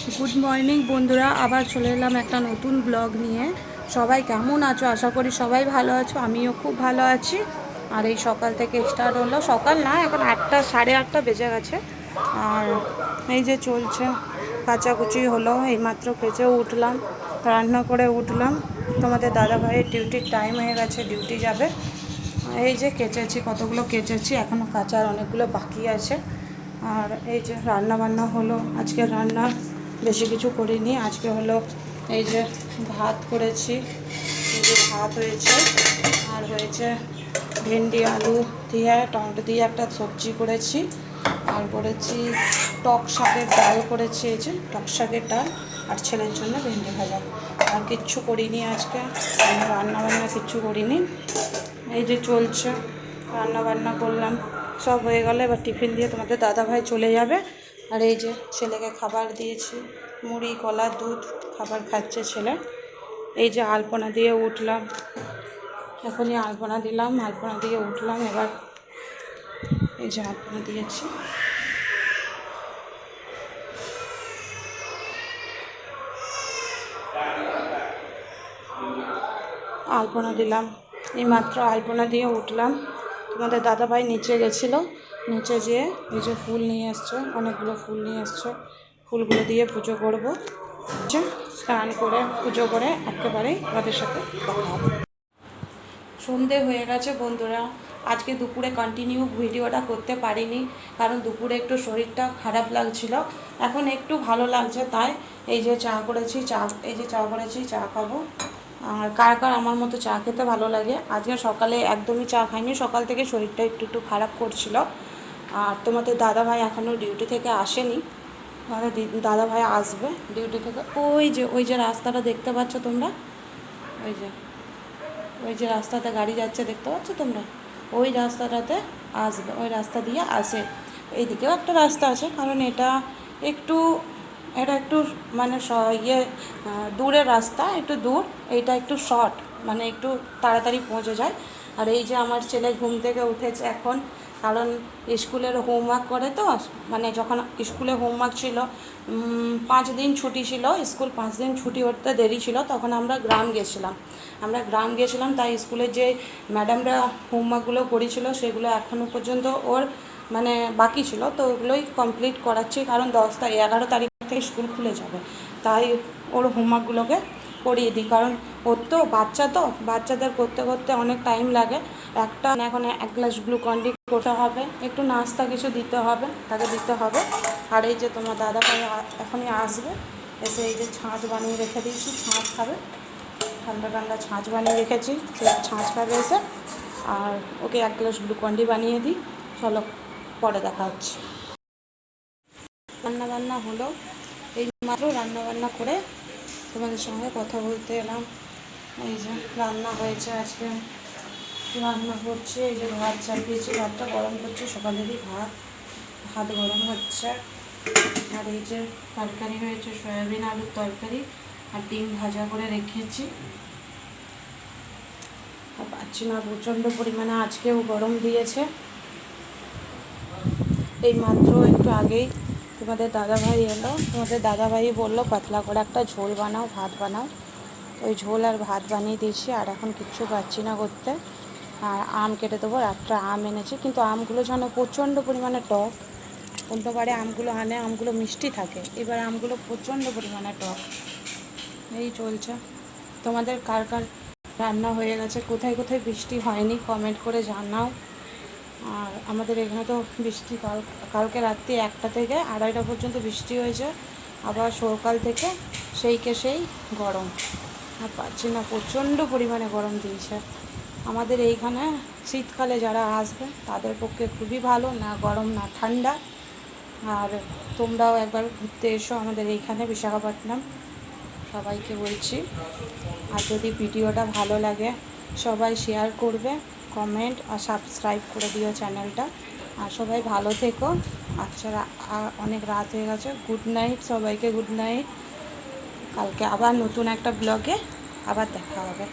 Good morning বন্ধুরা, আবার চলে এলাম একটা নতুন ব্লগ নিয়ে। সবাই কেমন আছো? আশা করি সবাই ভালো আছো, আমিও খুব ভালো আছি। আর এই সকাল থেকে স্টার্ট হলো, সকাল না এখন 8টা 8:30 বেজে গেছে। আর এই যে চলছে, কাচাকুচি হলো, এইমাত্র কেচে উঠলাম, রান্না করে উঠলাম। তোমাদের দাদা ভাইয়ের ডিউটির টাইম হয়ে গেছে, ডিউটি যাবে। এই যে কেচেছি, কতগুলো কেচেছি, এখনও কাচার অনেকগুলো বাকি আছে। আর এই যে রান্না বান্না হলো, আজকে রান্না বেশি কিছু করিনি। আজকে হলো এই যে ভাত করেছি, এই যে ভাত হয়েছে, আর হয়েছে ভেন্ডি আলু দিয়ে টমেটো দিয়ে একটা সবজি করেছি, আর করেছি টক শাকের ডাল করেছি, এই যে টক শাকের ডাল, আর ছেলের জন্য ভেন্ডি ভাজা। আর কিচ্ছু করিনি আজকে, রান্না বান্না কিচ্ছু করিনি। এই যে চলছে, রান্না বান্না করলাম, সব হয়ে গেলে এবার টিফিন দিয়ে তোমাদের দাদাভাই চলে যাবে। আর এই যে ছেলেকে খাবার দিয়েছি, মুড়ি কলা দুধ খাবার খাচ্ছে ছেলে। এই যে আলপনা দিয়ে উঠলাম, এখনই আলপনা দিলাম, আলপনা দিয়ে উঠলাম। এবার এই যে আলপনা দিয়েছি, আলপনা দিলাম, এইমাত্র আলপনা দিয়ে উঠলাম। তোমাদের দাদাভাই নিচে গেছিলো, নিচে যেয়ে এই যে ফুল নিয়ে এসছে, অনেকগুলো ফুল নিয়ে এসছে, ফুলগুলো দিয়ে পুজো করবো। স্নান করে পুজো করে একেবারেই আমাদের সাথে দেখা হবে। সন্ধে হয়ে গেছে বন্ধুরা, আজকে দুপুরে কন্টিনিউ ভিডিওটা করতে পারিনি, কারণ দুপুরে একটু শরীরটা খারাপ লাগছিল। এখন একটু ভালো লাগছে, তাই এই যে চা করেছি, এই যে চা করেছি, চা খাবো। আর কার কার আমার মতো চা খেতে ভালো লাগে। আজকে সকালে একদমই চা খাইনি, সকাল থেকে শরীরটা একটু খারাপ করছিল। আর তোমাদের দাদাভাই এখনও ডিউটি থেকে আসেনি, আমাদের দাদাভাই আসবে ডিউটি থেকে। ওই যে রাস্তাটা দেখতে পাচ্ছ তোমরা, ওই যে রাস্তাতে গাড়ি যাচ্ছে দেখতে পাচ্ছ তোমরা, ওই রাস্তাটাতে আসবে, ওই রাস্তা দিয়ে আসে। এইদিকেও একটা রাস্তা আছে, কারণ এটা একটু মানে দূরের রাস্তা, একটু দূর, এইটা একটু শর্ট, মানে একটু তাড়াতাড়ি পৌঁছে যায়। আর এই যে আমার ছেলে ঘুম থেকে উঠেছে এখন, কারণ স্কুলের হোমওয়ার্ক করে তো, মানে যখন স্কুলে হোমওয়ার্ক ছিল, 5 দিন ছুটি ছিল স্কুল, 5 দিন ছুটি হতে দেরি ছিল, তখন আমরা গ্রাম গেছিলাম, তাই স্কুলের যে ম্যাডামরা হোমওয়ার্কগুলো করেছিল সেগুলো এখনও পর্যন্ত ওর মানে বাকি ছিল, তো ওগুলোই কমপ্লিট করাচ্ছি, কারণ 11 তারিখ থেকে স্কুল খুলে যাবে, তাই ওর হোমওয়ার্কগুলোকে করিয়ে দিই। কারণ ওর তো বাচ্চাদের করতে করতে অনেক টাইম লাগে। এখন 1 গ্লাস গ্লুকন-ডি করতে হবে, একটু নাস্তা কিছু দিতে হবে, তাকে দিতে হবে। আর এই যে তোমার দাদা ভাই এখনই আসবে, এসে এই যে ছাঁচ বানিয়ে রেখে দিয়েছি, ছাঁচ খাবে, ঠান্ডা ঠান্ডা ছাঁচ বানিয়ে রেখেছি, সে ছাঁচ খাবে এসে। আর ওকে 1 গ্লাস গ্লুকন-ডি বানিয়ে দিই। চলো পরে দেখা হচ্ছে। রান্নাবান্না হলো, এই মাত্র রান্নাবান্না করে তোমাদের সঙ্গে কথা বলতে এলাম। এই যে রান্না হয়েছে, আজকে রান্না করছি, এই যে ভাত চাপিয়েছি, ভাতটা গরম করছি, সকালেরই ভাত গরম হচ্ছে। আর এই যে তরকারি হয়েছে, সয়াবিন আলুর তরকারি, আর ডিম ভাজা করে রেখেছি। আর পাচ্ছি না, প্রচণ্ড পরিমাণে আজকেও গরম দিয়েছে। এই মাত্র একটু আগেই তোমাদের দাদাভাই এলো, তোমাদের দাদাভাই বললো পাতলা করে একটা ঝোল বানাও, ভাত বানাও। ওই ঝোল আর ভাত বানিয়ে দিয়েছি, আর এখন কিচ্ছু পাচ্ছি না করতে। আর আম কেটে দেবো, একটা আম এনেছি, কিন্তু আমগুলো যেন প্রচণ্ড পরিমাণে টক। অন্যবারে আমগুলো আনে, আমগুলো মিষ্টি থাকে, এবার আমগুলো প্রচণ্ড পরিমাণে টক। এই চলছে। তোমাদের কার কার রান্না হয়ে গেছে, কোথায় কোথায় বৃষ্টি হয়নি কমেন্ট করে জানাও। আর আমাদের এখানে তো বৃষ্টি কালকে রাত্রি 1টা থেকে 2:30 পর্যন্ত বৃষ্টি হয়েছে, আবার সকাল থেকে সেই গরম। আর পাচ্ছি না, প্রচণ্ড পরিমাণে গরম দিয়েছে। আমাদের এইখানে শীতকালে যারা আসবে তাদের পক্ষে খুবই ভালো, না গরম না ঠান্ডা। আর তোমরাও একবার ঘুরতে এসো আমাদের এইখানে বিশাখাপত্তনম, সবাইকে বলছি। আর যদি ভিডিওটা ভালো লাগে সবাই শেয়ার করবে, কমেন্ট আর সাবস্ক্রাইব করে দিও চ্যানেলটা। আর সবাই ভালো থেকো। আচ্ছা, অনেক রাত হয়ে গেছে, গুড নাইট সবাইকে, গুড নাইট। কালকে আবার নতুন একটা ব্লগে আবার দেখা হবে।